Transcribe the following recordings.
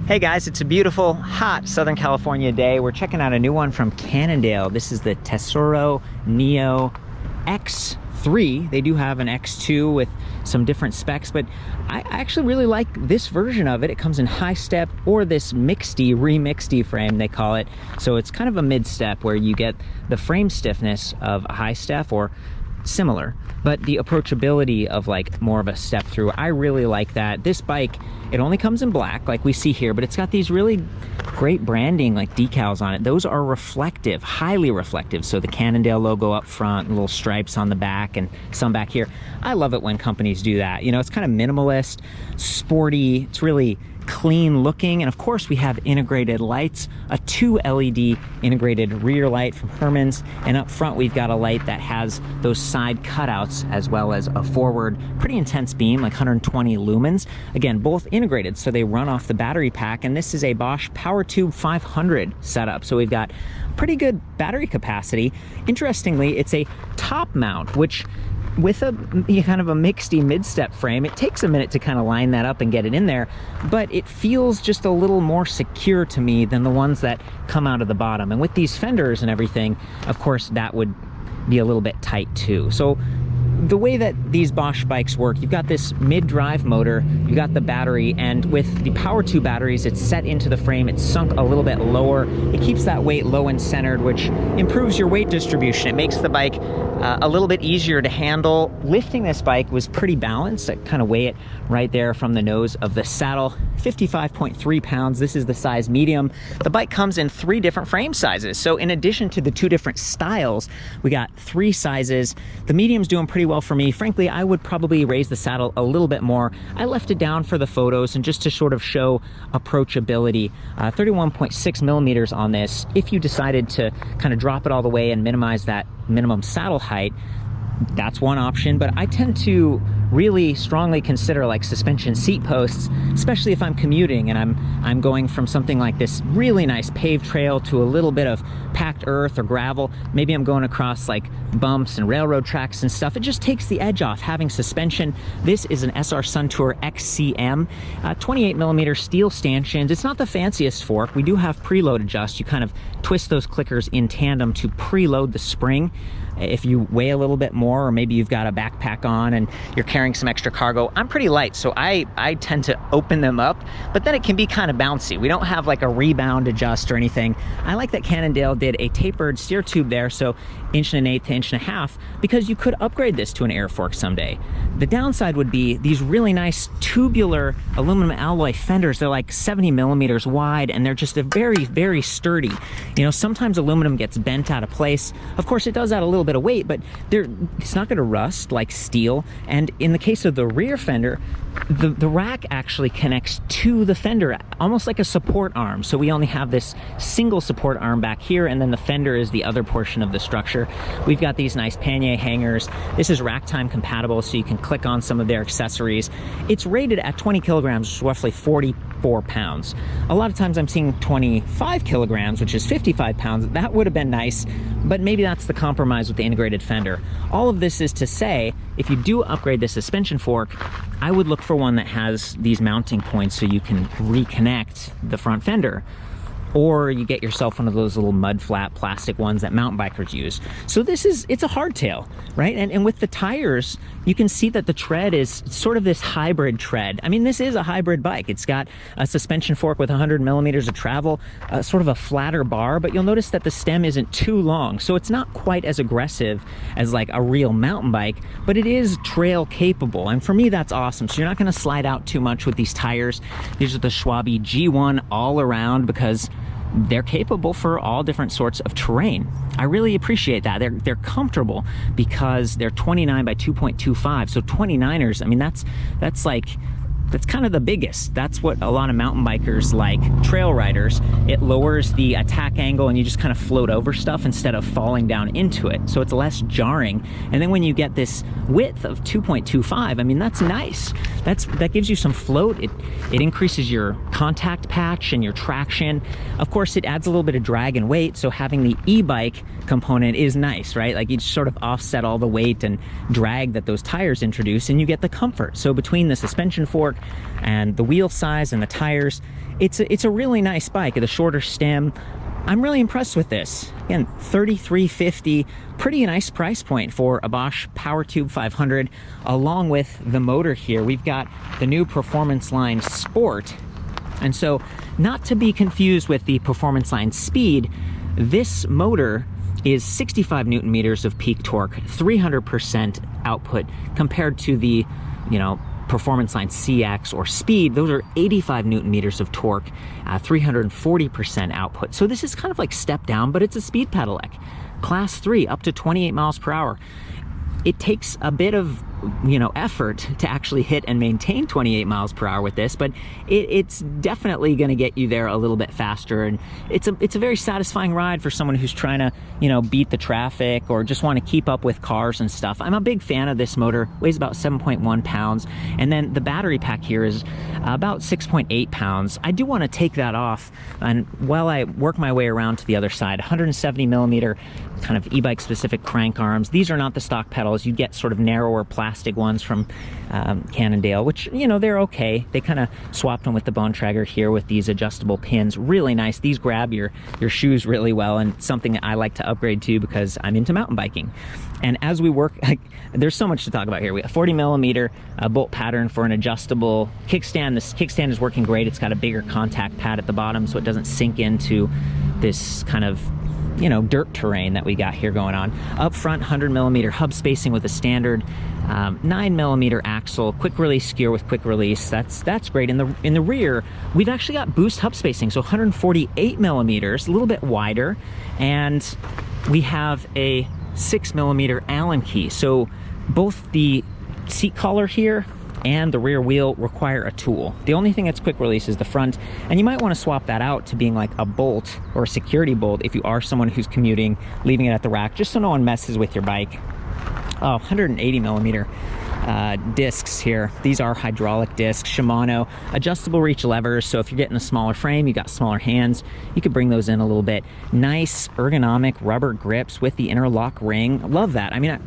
Hey guys, it's a beautiful, hot Southern California day. We're checking out a new one from Cannondale. This is the Tesoro Neo X3. They do have an X2 with some different specs, but I actually really like this version of it. It comes in high step or this remixte frame, they call it. So it's kind of a mid step where you get the frame stiffness of a high step or similar, but the approachability of like more of a step through. I really like that. This bike, it only comes in black like we see here, but it's got these really great branding like decals on it. Those are reflective, highly reflective. So the Cannondale logo up front, little stripes on the back and some back here. I love it when companies do that. You know, it's kind of minimalist, sporty, it's really clean looking. And of course we have integrated lights, a 2 LED integrated rear light from Herman's, and up front we've got a light that has those side cutouts as well as a forward pretty intense beam, like 120 lumens. Again, both integrated, so they run off the battery pack, and this is a Bosch PowerTube 500 setup, so we've got pretty good battery capacity. Interestingly, it's a top mount, which with a kind of a mixty mid-step frame, it takes a minute to kind of line that up and get it in there, but it feels just a little more secure to me than the ones that come out of the bottom. And with these fenders and everything, of course, that would be a little bit tight too. So the way that these Bosch bikes work, you've got this mid-drive motor, you've got the battery, and with the PowerTube batteries, it's set into the frame, it's sunk a little bit lower. It keeps that weight low and centered, which improves your weight distribution. It makes the bike a little bit easier to handle. Lifting this bike was pretty balanced. I kind of weigh it right there from the nose of the saddle, 55.3 pounds. This is the size medium. The bike comes in 3 different frame sizes. So in addition to the 2 different styles, we got 3 sizes. The medium's doing pretty well for me. Frankly, I would probably raise the saddle a little bit more. I left it down for the photos and just to sort of show approachability. 31.6 millimeters on this. If you decided to kind of drop it all the way and minimize that minimum saddle height, that's one option, but I tend to really strongly consider like suspension seat posts, especially if I'm commuting and I'm going from something like this really nice paved trail to a little bit of packed earth or gravel. Maybe I'm going across like bumps and railroad tracks and stuff. It just takes the edge off having suspension. This is an SR Suntour XCM, 28 millimeter steel stanchions. It's not the fanciest fork. We do have preload adjust. You kind of twist those clickers in tandem to preload the spring. If you weigh a little bit more, or maybe you've got a backpack on and you're carrying some extra cargo. I'm pretty light, so I tend to open them up, but then it can be kind of bouncy. We don't have like a rebound adjust or anything. I like that Cannondale did a tapered steer tube there, so 1.125 to 1.5 inches, because you could upgrade this to an air fork someday. The downside would be these really nice tubular aluminum alloy fenders. They're like 70 millimeters wide, and they're just a very, very sturdy. You know, sometimes aluminum gets bent out of place. Of course, it does add a little bit of weight, but it's not going to rust like steel. And in the case of the rear fender, the rack actually connects to the fender, almost like a support arm. So we only have this single support arm back here, and then the fender is the other portion of the structure. We've got these nice pannier hangers. This is rack time compatible, so you can click on some of their accessories. It's rated at 20 kilograms, roughly 44 pounds. A lot of times I'm seeing 25 kilograms, which is 55 pounds. That would have been nice, but maybe that's the compromise with the integrated fender. All of this is to say, if you do upgrade the suspension fork, I would look for one that has these mounting points so you can reconnect the front fender. Or you get yourself one of those little mud flat plastic ones that mountain bikers use. So it's a hardtail, right? And with the tires, you can see that the tread is sort of this hybrid tread. I mean, this is a hybrid bike. It's got a suspension fork with 100 millimeters of travel, sort of a flatter bar, but you'll notice that the stem isn't too long. So it's not quite as aggressive as like a real mountain bike, but it is trail capable. And for me, that's awesome. So you're not gonna slide out too much with these tires. These are the Schwalbe G1 all around because they're capable for all different sorts of terrain. I really appreciate that. They're comfortable because they're 29 by 2.25. So 29ers, I mean, that's kind of the biggest. That's what a lot of mountain bikers like, trail riders. It lowers the attack angle and you just kind of float over stuff instead of falling down into it. So it's less jarring. And then when you get this width of 2.25, I mean, that's nice. That gives you some float. It increases your contact patch and your traction. Of course, it adds a little bit of drag and weight. So having the e-bike component is nice, right? Like you just sort of offset all the weight and drag that those tires introduce and you get the comfort. So between the suspension fork and the wheel size and the tires, it's a really nice bike. The shorter stem, I'm really impressed with this. Again, $33.50, pretty nice price point for a Bosch PowerTube 500. Along with the motor here, we've got the new Performance Line Sport. And so, not to be confused with the Performance Line Speed, this motor is 65 Newton meters of peak torque, 300% output, compared to the, Performance Line CX or Speed. Those are 85 Newton meters of torque, 340% output. So this is kind of like step down, but it's a speed pedelec. Class 3, up to 28 miles per hour. It takes a bit of effort to actually hit and maintain 28 miles per hour with this, but it's definitely going to get you there a little bit faster, and it's a very satisfying ride for someone who's trying to beat the traffic or just want to keep up with cars and stuff. I'm a big fan of this motor. Weighs about 7.1 pounds, and then the battery pack here is about 6.8 pounds. I do want to take that off, and while I work my way around to the other side, 170 millimeter kind of e-bike specific crank arms. These are not the stock pedals. You get sort of narrower plastic ones from Cannondale, which, they're okay. They kind of swapped them with the bone trigger here with these adjustable pins. Really nice. These grab your shoes really well, and something that I like to upgrade to because I'm into mountain biking. And as we work, there's so much to talk about here. We have 40 millimeter bolt pattern for an adjustable kickstand. This kickstand is working great. It's got a bigger contact pad at the bottom, so it doesn't sink into this kind of dirt terrain that we got here going on. Up front, 100 millimeter hub spacing with a standard 9 millimeter axle, quick release gear with quick release. That's great. In the rear, we've actually got boost hub spacing, so 148 millimeters, a little bit wider, and we have a 6 millimeter Allen key. So both the seat collar here and the rear wheel require a tool. The only thing that's quick release is the front, and you might want to swap that out to being like a bolt or a security bolt if you are someone who's commuting, leaving it at the rack, just so no one messes with your bike. 180 millimeter discs here. These are hydraulic discs, Shimano, adjustable reach levers, so if you're getting a smaller frame, you got smaller hands, you could bring those in a little bit. Nice ergonomic rubber grips with the interlock ring. Love that. I mean,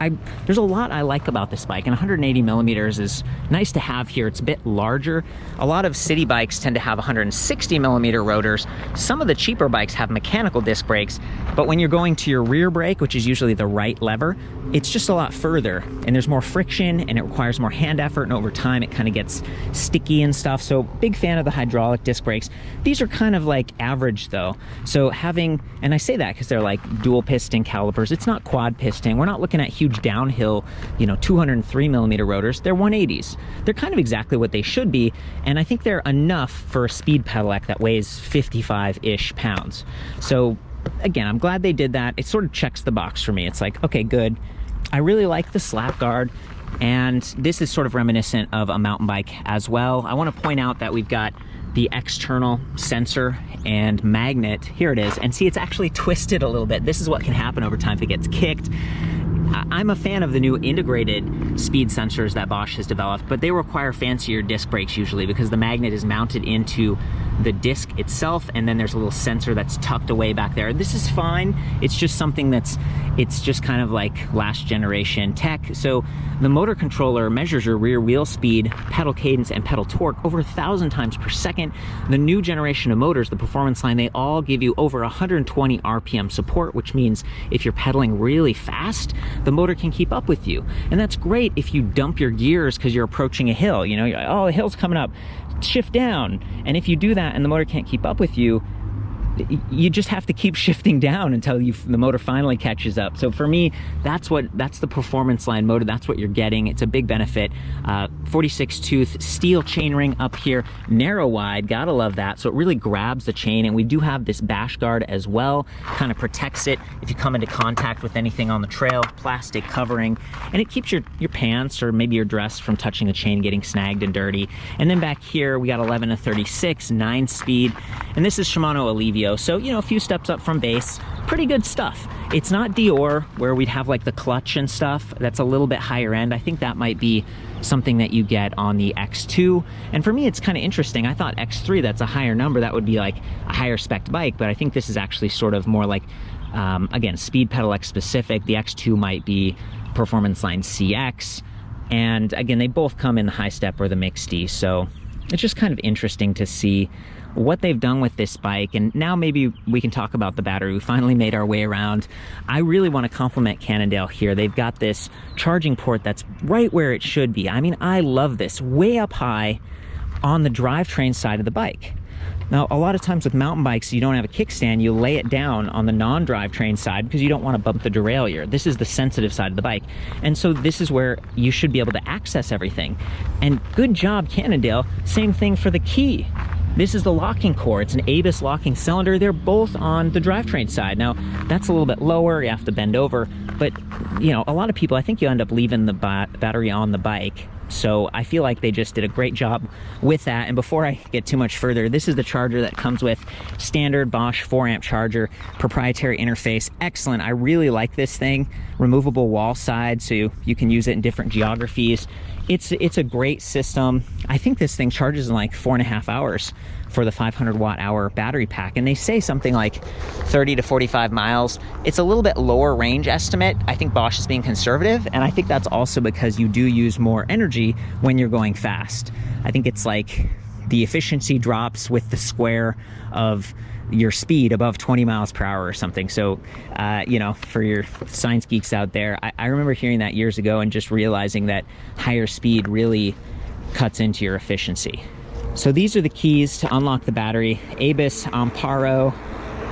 there's a lot I like about this bike, and 180 millimeters is nice to have here. It's a bit larger. A lot of city bikes tend to have 160 millimeter rotors. Some of the cheaper bikes have mechanical disc brakes, but when you're going to your rear brake, which is usually the right lever, it's just a lot further, and there's more friction, and it requires more hand effort, and over time it kind of gets sticky and stuff. So big fan of the hydraulic disc brakes. These are kind of like average though, so having, and I say that because they're like dual piston calipers, it's not quad piston, we're not looking at huge downhill 203 millimeter rotors. They're 180s. They're kind of exactly what they should be, and I think they're enough for a speed pedelec that weighs 55-ish pounds. So again, I'm glad they did that. It sort of checks the box for me. It's like, okay, good. I really like the slap guard, and this is sort of reminiscent of a mountain bike as well. I want to point out that we've got the external sensor and magnet. Here it is, and see, it's actually twisted a little bit. This is what can happen over time if it gets kicked. I'm a fan of the new integrated speed sensors that Bosch has developed, but they require fancier disc brakes usually because the magnet is mounted into the disc itself, and then there's a little sensor that's tucked away back there. This is fine. It's just something it's just kind of like last generation tech. So the motor controller measures your rear wheel speed, pedal cadence, and pedal torque over 1,000 times per second. The new generation of motors, the Performance Line, they all give you over 120 RPM support, which means if you're pedaling really fast, the motor can keep up with you. And that's great if you dump your gears because you're approaching a hill. You're like, oh, the hill's coming up, shift down. And if you do that and the motor can't keep up with you, you just have to keep shifting down until the motor finally catches up. So for me, that's the Performance Line motor. That's what you're getting. It's a big benefit. 46 tooth steel chainring up here, narrow wide, gotta love that. So it really grabs the chain, and we do have this bash guard as well, kind of protects it if you come into contact with anything on the trail, plastic covering, and it keeps your pants or maybe your dress from touching the chain, getting snagged and dirty. And then back here, we got 11 to 36, 9-speed, and this is Shimano Alivio. So, a few steps up from base, pretty good stuff. It's not Dior, where we'd have like the clutch and stuff. That's a little bit higher end. I think that might be something that you get on the X2. And for me, it's kind of interesting. I thought X3, that's a higher number. That would be like a higher spec bike, but I think this is actually sort of more like, again, speed pedelec specific. The X2 might be Performance Line CX. And again, they both come in the high step or the mixed D. So it's just kind of interesting to see what they've done with this bike. And now maybe we can talk about the battery. We finally made our way around. I really want to compliment Cannondale here. They've got this charging port that's right where it should be. I mean, I love this, way up high on the drivetrain side of the bike. Now, a lot of times with mountain bikes, you don't have a kickstand, you lay it down on the non-drivetrain side because you don't want to bump the derailleur. This is the sensitive side of the bike. And so this is where you should be able to access everything. And good job, Cannondale. Same thing for the key. This is the locking core. It's an ABIS locking cylinder. They're both on the drivetrain side. Now, that's a little bit lower. You have to bend over. But, you know, a lot of people, I think you end up leaving the battery on the bike. So I feel like they just did a great job with that. And before I get too much further, this is the charger that comes with standard Bosch 4-amp charger, proprietary interface. Excellent. I really like this thing. Removable wall side, so you can use it in different geographies. It's a great system. I think this thing charges in like 4.5 hours for the 500 watt-hour battery pack, and they say something like 30 to 45 miles. It's a little bit lower range estimate. I think Bosch is being conservative, and I think that's also because you do use more energy when you're going fast. I think it's like the efficiency drops with the square of your speed above 20 miles per hour or something. So, you know, for your science geeks out there, I remember hearing that years ago and just realizing that higher speed really cuts into your efficiency. So these are the keys to unlock the battery. ABIS, Amparo.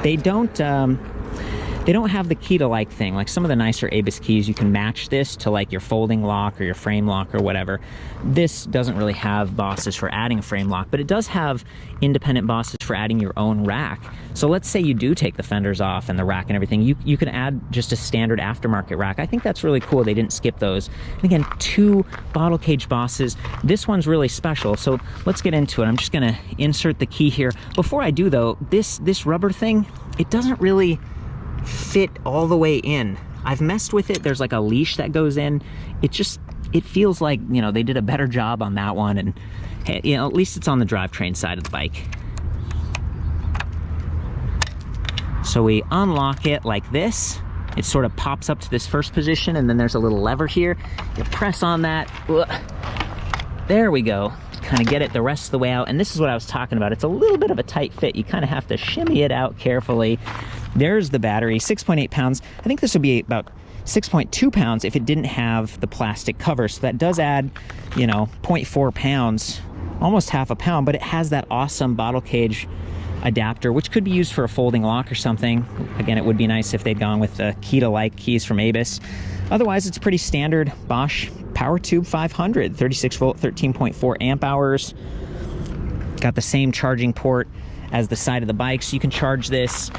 They don't have the key to like thing. Like some of the nicer ABIS keys, you can match this to like your folding lock or your frame lock or whatever. This doesn't really have bosses for adding a frame lock, but it does have independent bosses for adding your own rack. So let's say you do take the fenders off and the rack and everything, you can add just a standard aftermarket rack. I think that's really cool. They didn't skip those. And again, 2 bottle cage bosses. This one's really special. So let's get into it. I'm just gonna insert the key here. Before I do though, this rubber thing, it doesn't really fit all the way in. I've messed with it. There's like a leash that goes in. It feels like, you know, they did a better job on that one, and you know, at least it's on the drivetrain side of the bike. So we unlock it like this. It sort of pops up to this first position, and then there's a little lever here. You press on that. There we go. Kind of get it the rest of the way out. And this is what I was talking about. It's a little bit of a tight fit. You kind of have to shimmy it out carefully. There's the battery, 6.8 pounds. I think this would be about 6.2 pounds if it didn't have the plastic cover. So that does add, you know, 0.4 pounds, almost half a pound, but it has that awesome bottle cage adapter, which could be used for a folding lock or something. Again, it would be nice if they'd gone with the key to like keys from ABIS. Otherwise, it's pretty standard Bosch Power Tube 500, 36 volt, 13.4 amp hours. Got the same charging port as the side of the bike, so you can charge this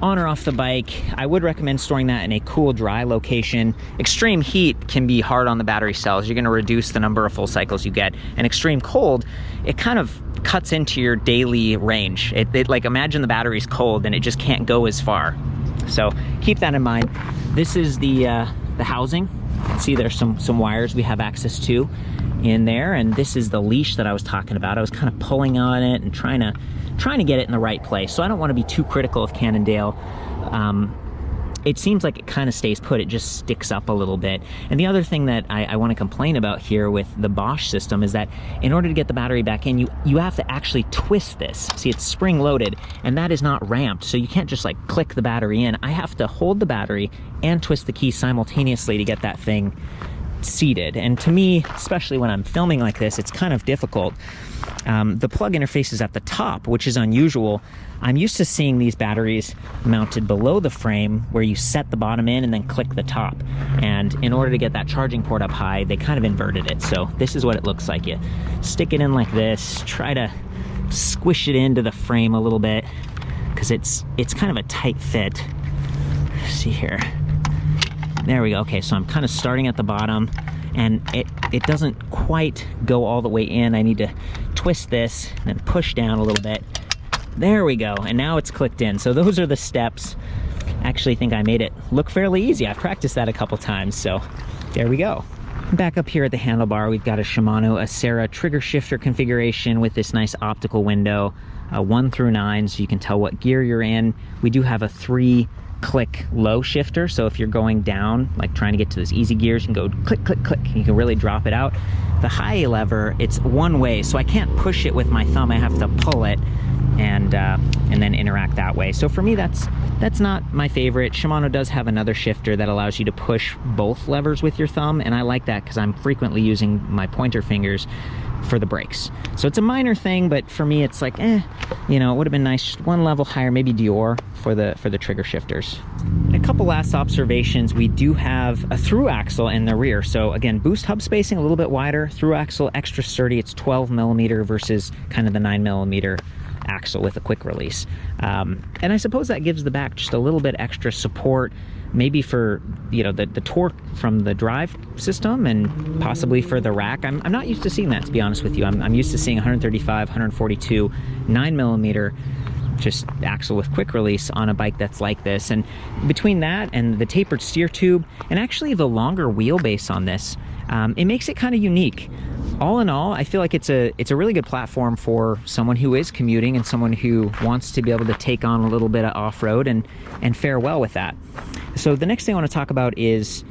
on or off the bike. I would recommend storing that in a cool, dry location. Extreme heat can be hard on the battery cells. You're going to reduce the number of full cycles you get. And extreme cold, it kind of cuts into your daily range. Like, imagine the battery's cold and it just can't go as far. So keep that in mind. This is the housing. See, there's some wires we have access to in there, and this is the leash that I was talking about. I was kind of pulling on it and trying to get it in the right place. So I don't want to be too critical of Cannondale. It seems like it kind of stays put. It just sticks up a little bit. And the other thing that I want to complain about here with the Bosch system is that in order to get the battery back in, you have to actually twist this. See, it's spring loaded, and that is not ramped. So you can't just like click the battery in. I have to hold the battery and twist the key simultaneously to get that thing seated. And to me, especially when I'm filming like this, it's kind of difficult. The plug interface is at the top, which is unusual. I'm used to seeing these batteries mounted below the frame where you set the bottom in and then click the top. And in order to get that charging port up high, they kind of inverted it. So this is what it looks like. You stick it in like this, try to squish it into the frame a little bit because it's kind of a tight fit. Let's see here. There we go. Okay, so I'm kind of starting at the bottom, and it doesn't quite go all the way in. I need to twist this and then push down a little bit. There we go, and now it's clicked in. So those are the steps. I actually think I made it look fairly easy. I've practiced that a couple times, so there we go. Back up here at the handlebar, we've got a Shimano Acera trigger shifter configuration with this nice optical window, 1 through 9, so you can tell what gear you're in. We do have a 3 click low shifter. So if you're going down, like trying to get to those easy gears, you can go click, click, click, and you can really drop it out. The high lever, it's one way, so I can't push it with my thumb. I have to pull it and then interact that way. So for me, that's not my favorite. Shimano does have another shifter that allows you to push both levers with your thumb, and I like that because I'm frequently using my pointer fingers for the brakes. So it's a minor thing, but for me it's like, you know, it would have been nice just one level higher, maybe Dior for the trigger shifters. A couple last observations. We do have a through axle in the rear. So again, boost hub spacing a little bit wider, through axle extra sturdy. It's 12 millimeter versus kind of the 9 millimeter axle with a quick release. And I suppose that gives the back just a little bit extra support, maybe for, you know, the torque from the drive system and possibly for the rack. I'm not used to seeing that, to be honest with you. I'm used to seeing 135, 142, 9 millimeter just axle with quick release on a bike that's like this. And between that and the tapered steer tube and actually the longer wheelbase on this, it makes it kind of unique. All in all, I feel like it's a really good platform for someone who is commuting and someone who wants to be able to take on a little bit of off-road and fare well with that. So the next thing I want to talk about is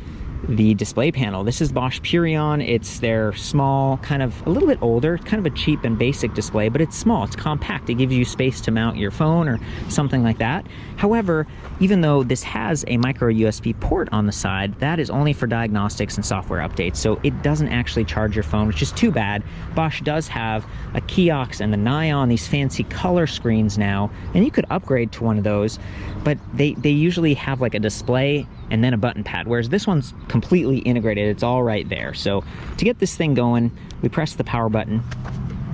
the display panel. This is Bosch Purion. It's their small, kind of a little bit older, kind of a cheap and basic display, but it's small, it's compact. It gives you space to mount your phone or something like that. However, even though this has a micro USB port on the side, that is only for diagnostics and software updates. So it doesn't actually charge your phone, which is too bad. Bosch does have a kiosk and the Nyon, these fancy color screens now, and you could upgrade to one of those, but they usually have like a display and then a button pad, whereas this one's completely integrated. It's all right there. So to get this thing going, we press the power button.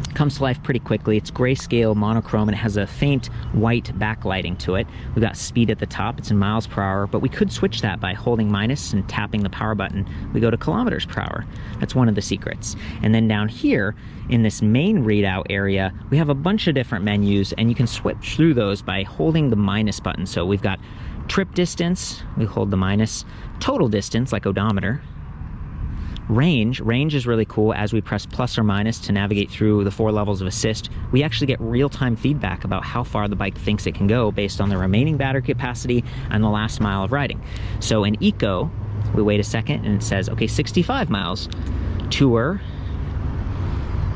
It comes to life pretty quickly. It's grayscale monochrome and it has a faint white backlighting to it. We've got speed at the top. It's in miles per hour, but we could switch that by holding minus and tapping the power button. We go to kilometers per hour. That's one of the secrets. And then down here in this main readout area, we have a bunch of different menus and you can switch through those by holding the minus button. So we've got trip distance, we hold the minus, total distance like odometer, range is really cool. As we press plus or minus to navigate through the 4 levels of assist, we actually get real-time feedback about how far the bike thinks it can go based on the remaining battery capacity and the last mile of riding. So in Eco, we wait a second and it says, okay, 65 miles. Tour,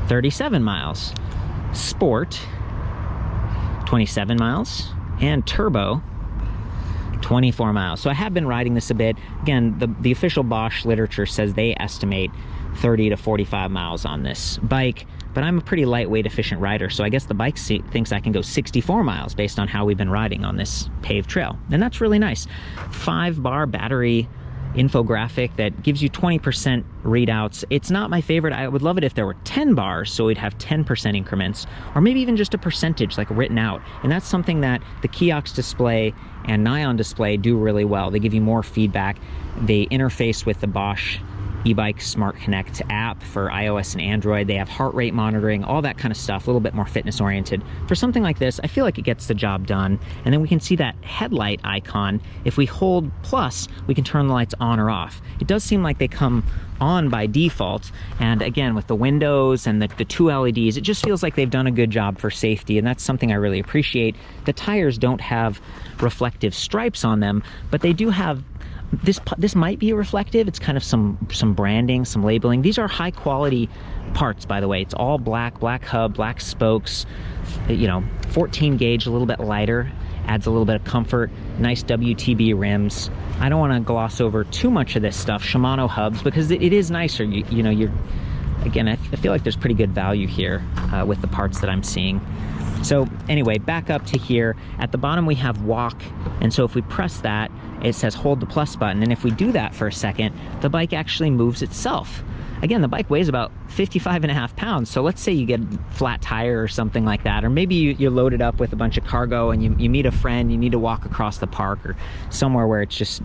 37 miles. Sport, 27 miles. And Turbo, 24 miles. So I have been riding this a bit. Again, the official Bosch literature says they estimate 30 to 45 miles on this bike, but I'm a pretty lightweight, efficient rider, so I guess the bike thinks I can go 64 miles based on how we've been riding on this paved trail, and that's really nice. 5-bar battery infographic that gives you 20% readouts. It's not my favorite. I would love it if there were 10 bars, so we'd have 10% increments, or maybe even just a percentage like written out. And that's something that the kiosk display and Nyon display do really well. They give you more feedback. They interface with the Bosch eBike Smart Connect app for iOS and Android. They have heart rate monitoring, all that kind of stuff, a little bit more fitness oriented. For something like this, I feel like it gets the job done. And then we can see that headlight icon. If we hold plus, we can turn the lights on or off. It does seem like they come on by default. And again, with the windows and the 2 LEDs, it just feels like they've done a good job for safety. And that's something I really appreciate. The tires don't have reflective stripes on them, but they do have this might be reflective. It's kind of some branding, some labeling. These are high quality parts, by the way. It's all black hub, black spokes, you know, 14 gauge, a little bit lighter, adds a little bit of comfort, nice WTB rims. I don't want to gloss over too much of this stuff. Shimano hubs, because it is nicer. You know, again, I feel like there's pretty good value here with the parts that I'm seeing. So anyway, back up to here. At the bottom we have walk, and so if we press that, it says hold the plus button, and if we do that for a second, the bike actually moves itself. Again, the bike weighs about 55.5 pounds, so let's say you get a flat tire or something like that, or maybe you're loaded up with a bunch of cargo and you meet a friend, you need to walk across the park or somewhere where it's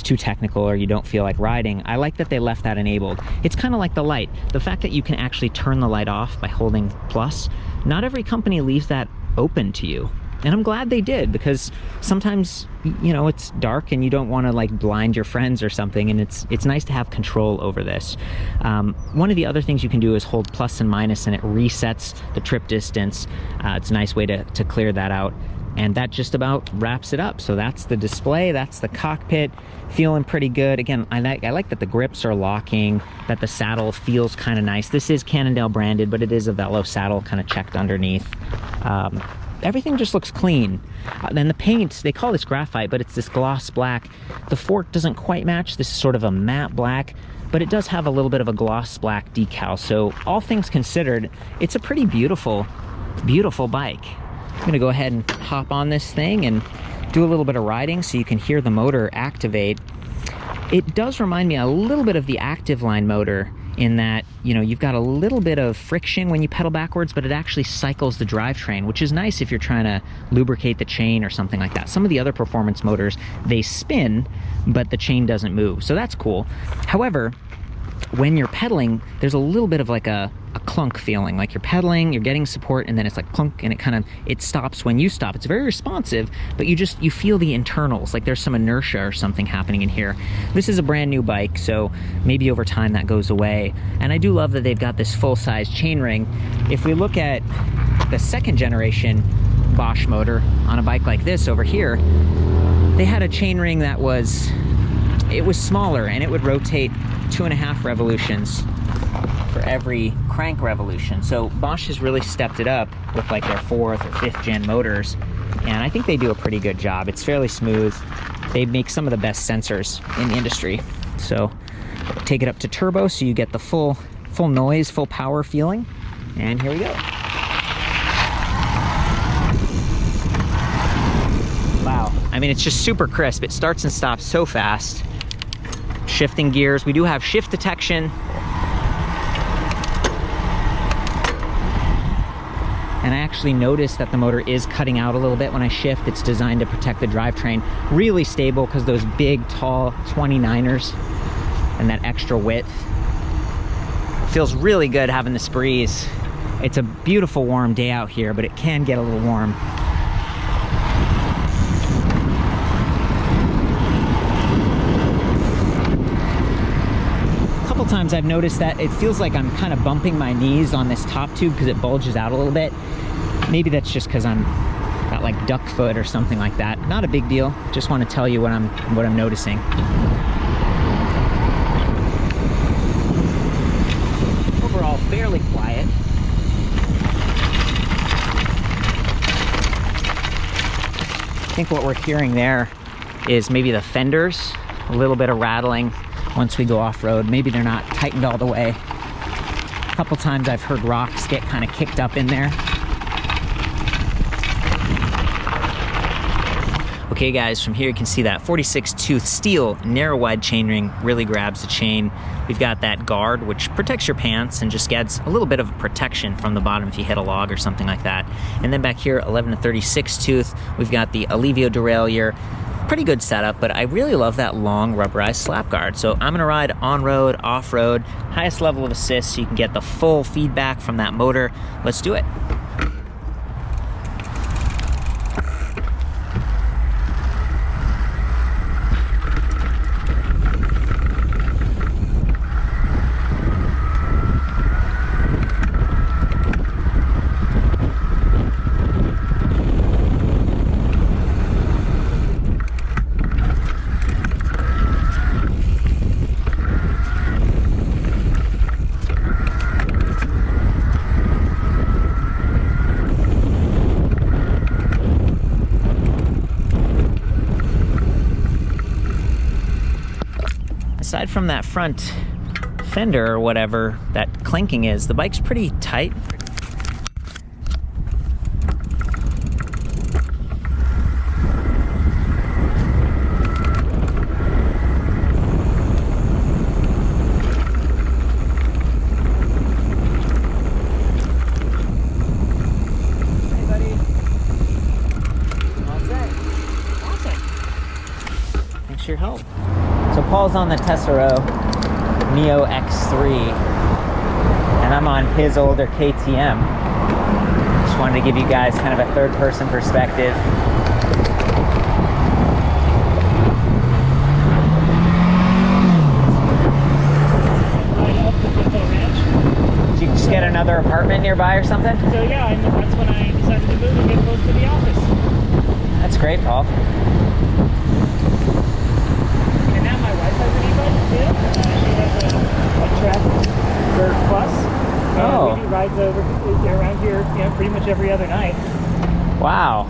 too technical or you don't feel like riding. I like that they left that enabled. It's kind of like the light. The fact that you can actually turn the light off by holding plus, not every company leaves that open to you. And I'm glad they did, because sometimes, you know, it's dark and you don't want to like blind your friends or something, and it's nice to have control over this. One of the other things you can do is hold plus and minus, and it resets the trip distance. It's a nice way to clear that out. And that just about wraps it up. So that's the display, that's the cockpit, feeling pretty good. Again, I like that the grips are locking, that the saddle feels kind of nice. This is Cannondale branded, but it is a Velo saddle, kind of checked underneath. Everything just looks clean. Then the paint, they call this graphite, but it's this gloss black. The fork doesn't quite match. This is sort of a matte black, but it does have a little bit of a gloss black decal. So all things considered, it's a pretty beautiful, beautiful bike. I'm gonna go ahead and hop on this thing and do a little bit of riding so you can hear the motor activate. It does remind me a little bit of the Active Line motor in that, you know, you've got a little bit of friction when you pedal backwards, but it actually cycles the drivetrain, which is nice if you're trying to lubricate the chain or something like that. Some of the other performance motors, they spin, but the chain doesn't move, so that's cool. However, when you're pedaling, there's a little bit of like a clunk feeling, like you're pedaling, you're getting support, and then it's like clunk, and it stops when you stop. It's very responsive, but you feel the internals, like there's some inertia or something happening in here. This is a brand new bike, so maybe over time that goes away. And I do love that they've got this full-size chainring. If we look at the second generation Bosch motor on a bike like this over here, they had a chainring that was smaller, and it would rotate 2.5 revolutions for every crank revolution. So Bosch has really stepped it up with like their 4th or 5th gen motors, and I think they do a pretty good job. It's fairly smooth. They make some of the best sensors in the industry. So take it up to turbo so you get the full noise, full power feeling, and here we go. Wow, I mean, it's just super crisp. It starts and stops so fast. Shifting gears, we do have shift detection. And I actually noticed that the motor is cutting out a little bit when I shift. It's designed to protect the drivetrain. Really stable because those big, tall 29ers and that extra width. It feels really good having this breeze. It's a beautiful warm day out here, but it can get a little warm. Times I've noticed that it feels like I'm kind of bumping my knees on this top tube because it bulges out a little bit. Maybe that's just because I'm got like duck foot or something like that. Not a big deal. Just want to tell you what I'm noticing. Overall, fairly quiet. I think what we're hearing there is maybe the fenders, a little bit of rattling. Once we go off-road, maybe they're not tightened all the way. A couple times I've heard rocks get kind of kicked up in there. Okay guys, from here you can see that 46 tooth steel narrow wide chainring really grabs the chain. We've got that guard which protects your pants and just adds a little bit of protection from the bottom if you hit a log or something like that. And then back here, 11 to 36 tooth, we've got the Alivio derailleur. Pretty good setup, but I really love that long rubberized slap guard. So I'm gonna ride on-road, off-road, highest level of assist so you can get the full feedback from that motor. Let's do it. Aside from that front fender or whatever that clanking is, the bike's pretty tight. Hey buddy. All set. Awesome. Thanks for your help. So Paul's on the Tesoro Neo X3, and I'm on his older KTM. Just wanted to give you guys kind of a third-person perspective. Did you just get another apartment nearby or something? So yeah, that's when I decided to move and get close to the office. great, Paul. And now my wife has an e-bike too. She has a Track Plus. And we do rides over around here, you know, pretty much every other night. Wow.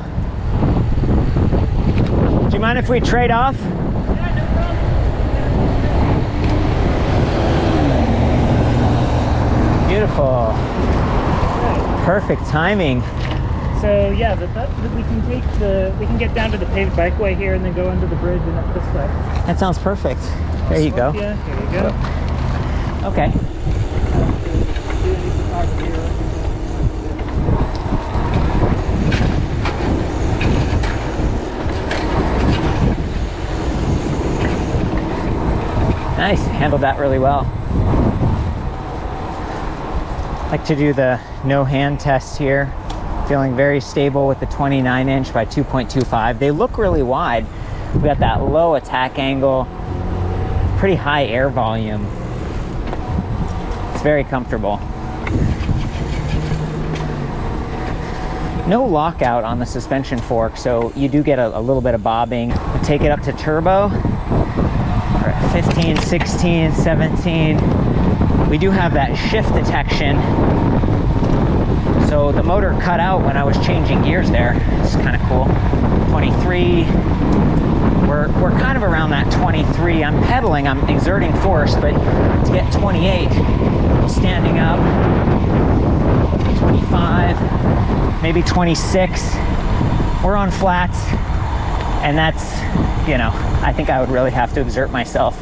Do you mind if we trade off? Yeah, no problem. Beautiful. Right. Perfect timing. So yeah, we can get down to the paved bikeway here and then go under the bridge and up this way. That sounds perfect. There you go. Yeah, here you go. Okay. Nice, handled that really well. Like to do the no hand test here. Feeling very stable with the 29-inch by 2.25. They look really wide. We got that low attack angle, pretty high air volume. It's very comfortable. No lockout on the suspension fork, so you do get a little bit of bobbing. We take it up to turbo. We're at 15, 16, 17. We do have that shift detection. So the motor cut out when I was changing gears there. It's kind of cool. 23. We're kind of around that 23. I'm pedaling, I'm exerting force, but to get 28, I'm standing up. 25, maybe 26. We're on flats, and that's, you know, I think I would really have to exert myself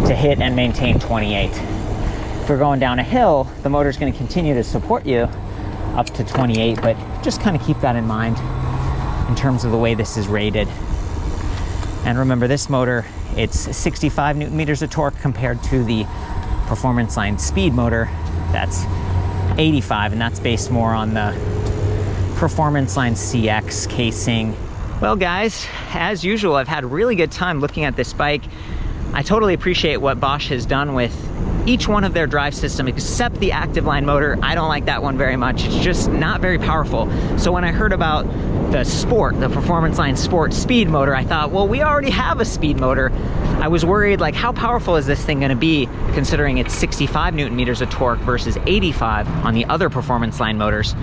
to hit and maintain 28. If we're going down a hill, the motor's going to continue to support you up to 28, but just kind of keep that in mind in terms of the way this is rated. And remember, this motor, it's 65 newton meters of torque compared to the Performance Line Speed motor that's 85, and that's based more on the Performance Line CX casing. Well guys, as usual, I've had a really good time looking at this bike. I totally appreciate what Bosch has done with each one of their drive system, except the active line motor. I don't like that one very much. It's just not very powerful. So when I heard about the Sport, the Performance Line Sport speed motor, I thought, well, we already have a speed motor. I was worried, like, how powerful is this thing gonna be, considering it's 65 newton meters of torque versus 85 on the other Performance Line motors.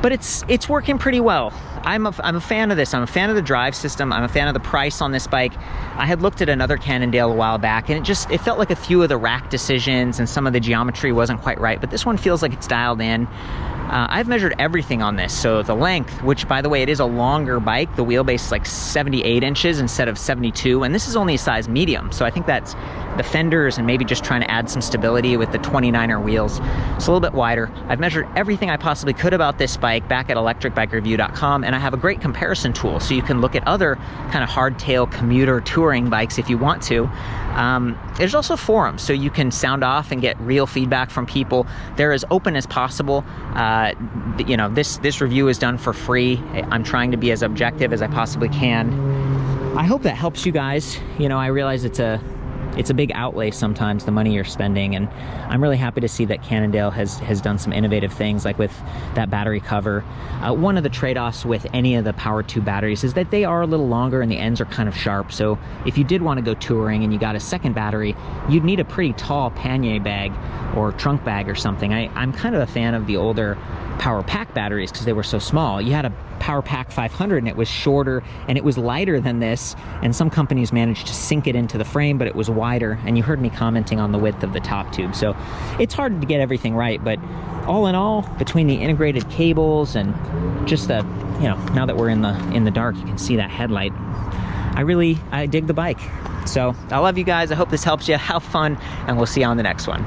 But it's working pretty well. I'm a fan of this. I'm a fan of the drive system. I'm a fan of the price on this bike. I had looked at another Cannondale a while back, and it felt like a few of the rack decisions and some of the geometry wasn't quite right, but this one feels like it's dialed in. I've measured everything on this. So the length, which by the way, it is a longer bike. The wheelbase is like 78 inches instead of 72, and this is only a size medium. So I think that's the fenders and maybe just trying to add some stability with the 29er wheels. It's a little bit wider. I've measured everything I possibly could about this bike back at ElectricBikeReview.com, and I have a great comparison tool so you can look at other kind of hardtail commuter touring bikes if you want to. There's also forums, so you can sound off and get real feedback from people. They're as open as possible. You know, this review is done for free. I'm trying to be as objective as I possibly can. I hope that helps you guys. You know, I realize it's a big outlay sometimes, the money you're spending, and I'm really happy to see that Cannondale has done some innovative things, like with that battery cover. One of the trade-offs with any of the Power 2 batteries is that they are a little longer and the ends are kind of sharp, so if you did want to go touring and you got a second battery, you'd need a pretty tall pannier bag or trunk bag or something. I'm kind of a fan of the older Power Pack batteries because they were so small. You had a Power Pack 500 and it was shorter and it was lighter than this, and some companies managed to sink it into the frame, but it was wider, and you heard me commenting on the width of the top tube. So it's hard to get everything right, but all in all, between the integrated cables and just the, you know, now that we're in the dark, you can see that headlight. I dig the bike. So I love you guys. I hope this helps you. Have fun, and we'll see you on the next one.